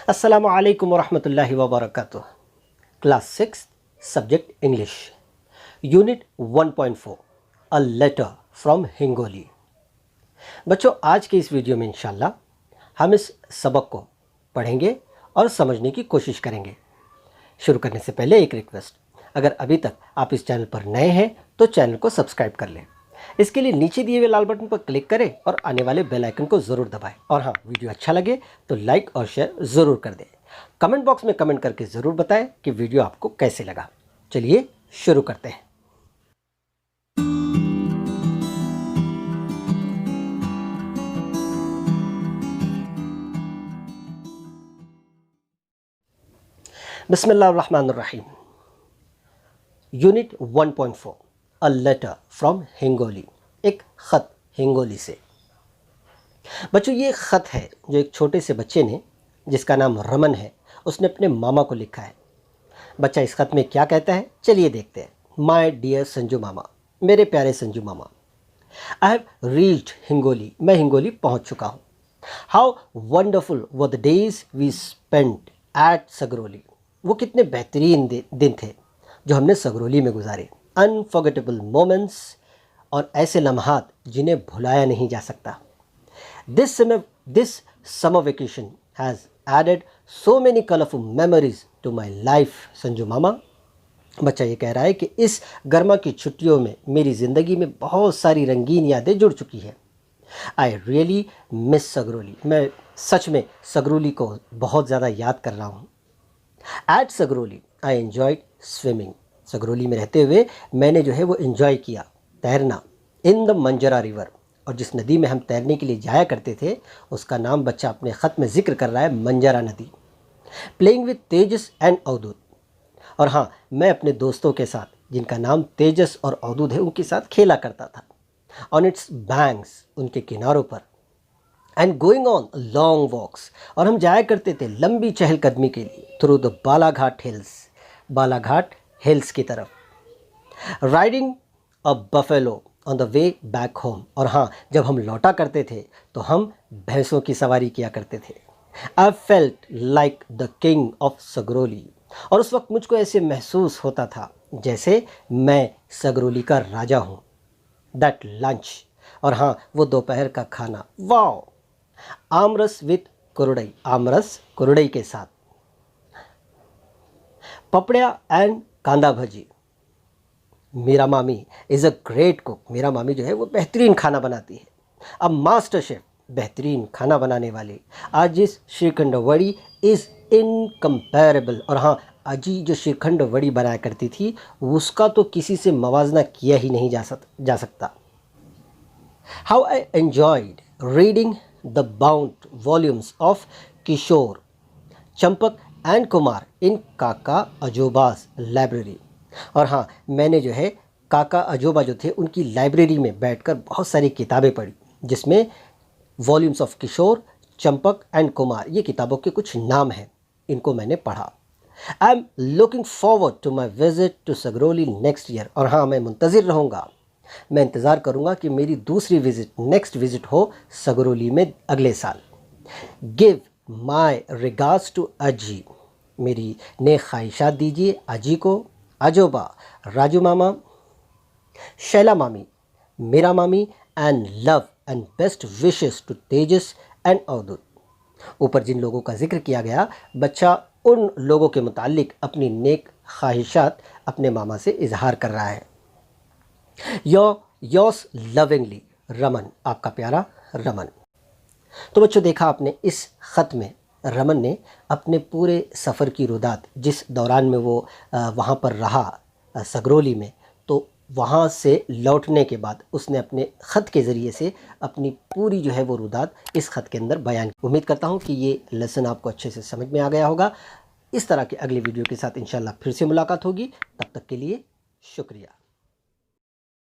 अस्सलामु अलैकुम वरहमतुल्लाहि वबरकातुह। Class 6 subject English unit 1.4 a letter from Hingoli. बच्चों, आज के इस वीडियो में इंशाल्लाह हम इस सबक को पढ़ेंगे और समझने की कोशिश करेंगे। शुरू करने से पहले एक रिक्वेस्ट, अगर अभी तक आप इस चैनल पर नए हैं तो चैनल को सब्सक्राइब कर लें। इसके लिए नीचे दिए हुए लाल बटन पर क्लिक करें और आने वाले बेल आइकन को ज़रूर दबाएं। और हाँ, वीडियो अच्छा लगे तो लाइक और शेयर ज़रूर कर दें। कमेंट बॉक्स में कमेंट करके ज़रूर बताएं कि वीडियो आपको कैसे लगा। चलिए शुरू करते हैं। बिस्मिल्लाहिर्रहमानिर्रहीम। Unit 1.4 a letter from Hingoli, एक ख़त हिंगोली से। बच्चों, ये ख़त है जो एक छोटे से बच्चे ने, जिसका नाम रमन है, उसने अपने मामा को लिखा है। बच्चा इस ख़त में क्या कहता है, चलिए देखते हैं। माय डियर संजू मामा, मेरे प्यारे संजू मामा, आई हैव रीच्ड हिंगोली, मैं हिंगोली पहुंच चुका हूँ। How wonderful were the days we spent at Sagroli, वो कितने बेहतरीन दिन थे जो हमने सगरोली में गुजारे। अनफॉरगेटेबल मोमेंट्स, और ऐसे लम्हात जिन्हें भुलाया नहीं जा सकता। This summer vacation has added so many colorful memories to my life, Sanju मामा। बच्चा ये कह रहा है कि इस गर्मा की छुट्टियों में मेरी ज़िंदगी में बहुत सारी रंगीन यादें जुड़ चुकी हैं। आई रियली मिस सगरोली, मैं सच में सगरोली को बहुत ज़्यादा याद कर रहा हूँ। एट सगरोली आई एन्जॉयड स्विमिंग, सगरोली में रहते हुए मैंने जो है वो एन्जॉय किया तैरना। इन द मंजरा रिवर, और जिस नदी में हम तैरने के लिए जाया करते थे उसका नाम बच्चा अपने ख़त में जिक्र कर रहा है, मंजरा नदी। प्लेइंग विद तेजस एंड अवधूत, और हाँ, मैं अपने दोस्तों के साथ, जिनका नाम तेजस और अवधूत है, उनके साथ खेला करता था। ऑन इट्स बैंक्स, उनके किनारों पर। And going on long walks, और हम जाया करते थे लंबी चहलकदमी के लिए through the Balaghat hills, Balaghat hills की तरफ। Riding a buffalo on the way back home, और हाँ, जब हम लौटा करते थे तो हम भैंसों की सवारी किया करते थे। I felt like the king of Sagroli, और उस वक्त मुझको ऐसे महसूस होता था जैसे मैं सगरोली का राजा हूँ। दैट लंच, और हाँ, वो दोपहर का खाना, वाओ। आमरस विथ कुरडई, आमरस कुरडई के साथ। Papdiya and kanda bhaji, Meera mami is a great cook, Meera mami जो है वो बेहतरीन खाना बनाती है। अब मास्टर शेफ़, बेहतरीन खाना बनाने वाली। आजिस श्रीखंड वड़ी इज़ इनकम्पेरेबल, और हाँ, अजी जो श्रीखंड वड़ी बनाया करती थी उसका तो किसी से मवाजना किया ही नहीं जा सकता। How I enjoyed reading the bound volumes of Kishore, Champak and Kumar in Kaka Ajoba's library, और हाँ, मैंने जो है काका अजोबा जो थे उनकी लाइब्रेरी में बैठकर बहुत सारी किताबें पढ़ी, जिसमें volumes of Kishore, Champak and Kumar, ये किताबों के कुछ नाम हैं, इनको मैंने पढ़ा। I am looking forward to my visit to Sagroli next year, और हाँ, मैं मुंतज़िर रहूँगा, मैं इंतज़ार करूँगा कि मेरी दूसरी नेक्स्ट विज़िट हो सगरोली में अगले साल। गिव माई रिगार्ड्स टू अजी, मेरी नेक ख्वाहिशात दीजिए अजी को, अजोबा, राजू मामा, Shaila mami, Meera mami, and love and best wishes to Tejas and Avdhoot. ऊपर जिन लोगों का जिक्र किया गया, बच्चा उन लोगों के मुतालिक अपनी नेक ख्वाहिशात अपने मामा से इजहार कर रहा है। योर्स लविंगली रमन, आपका प्यारा रमन। तो बच्चों, देखा आपने इस ख़त में रमन ने अपने पूरे सफ़र की रुदात, जिस दौरान में वो वहाँ पर रहा सगरोली में, तो वहाँ से लौटने के बाद उसने अपने ख़त के ज़रिए से अपनी पूरी जो है वो रुदात इस ख़त के अंदर बयान की। उम्मीद करता हूँ कि ये लेसन आपको अच्छे से समझ में आ गया होगा। इस तरह के अगले वीडियो के साथ इंशाल्लाह फिर से मुलाकात होगी। तब तक के लिए शुक्रिया।